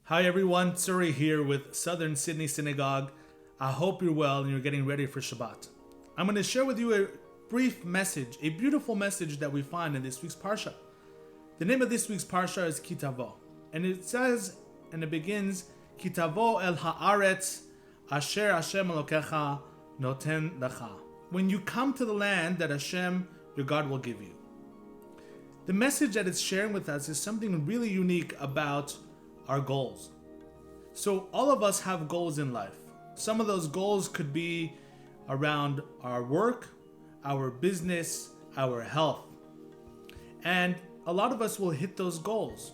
Hi everyone, Tsuri here with Southern Sydney Synagogue. I hope you're well and you're getting ready for Shabbat. I'm going to share with you a brief message, a beautiful message that we find in this week's Parsha. The name of this week's Parsha is Ki Tavo, and it says, and it begins, Ki Tavo el haaretz asher Hashem Elokecha noten lecha. When you come to the land that Hashem, your God, will give you. The message that it's sharing with us is something really unique about our goals. So all of us have goals in life. Some of those goals could be around our work, our business, our health. And a lot of us will hit those goals.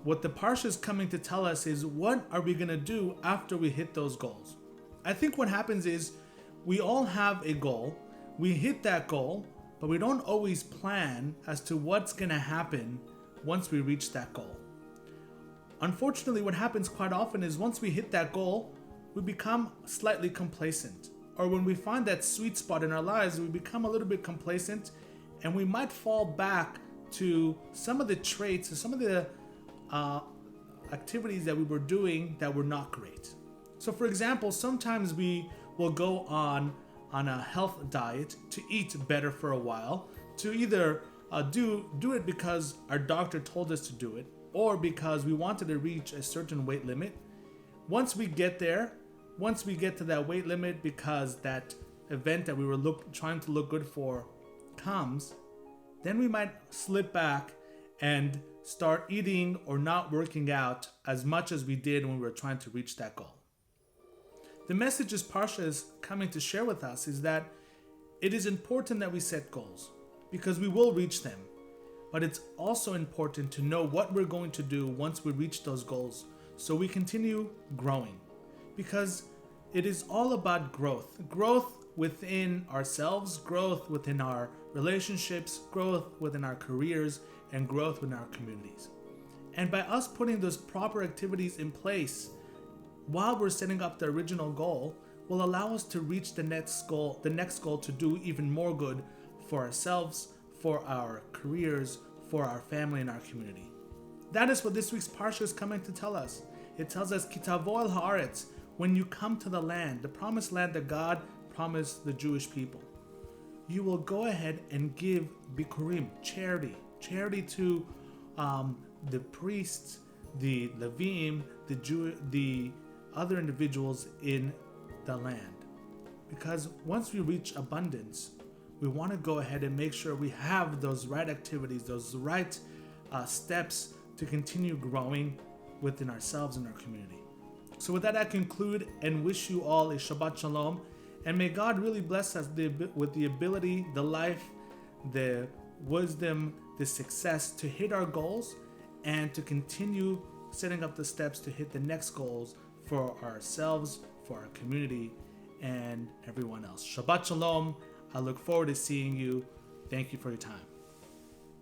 What the Parsha is coming to tell us is, what are we going to do after we hit those goals? I think what happens is we all have a goal, we hit that goal, but we don't always plan as to what's going to happen once we reach that goal. Unfortunately, what happens quite often is once we hit that goal, we become slightly complacent. Or when we find that sweet spot in our lives, we become a little bit complacent and we might fall back to some of the traits or some of the activities that we were doing that were not great. So for example, sometimes we will go on a health diet to eat better for a while, to either do it because our doctor told us to do it, or because we wanted to reach a certain weight limit. Once we get there, once we get to that weight limit because that event that we were trying to look good for comes, then we might slip back and start eating or not working out as much as we did when we were trying to reach that goal. The message this Parsha is coming to share with us is that it is important that we set goals because we will reach them. But it's also important to know what we're going to do once we reach those goals so we continue growing. Because it is all about growth. Growth within ourselves, growth within our relationships, growth within our careers, and growth within our communities. And by us putting those proper activities in place while we're setting up the original goal will allow us to reach the next goal to do even more good for ourselves, for our careers, for our family and our community. That is what this week's Parsha is coming to tell us. It tells us, Ki Tavo el haaretz, when you come to the land, the promised land that God promised the Jewish people, you will go ahead and give bikurim, charity to the priests, the Levim, the other individuals in the land. Because once we reach abundance, we want to go ahead and make sure we have those right activities, those right steps to continue growing within ourselves and our community. So with that, I conclude and wish you all a Shabbat Shalom. And may God really bless us with the ability, the life, the wisdom, the success to hit our goals and to continue setting up the steps to hit the next goals for ourselves, for our community, and everyone else. Shabbat Shalom. I look forward to seeing you. Thank you for your time.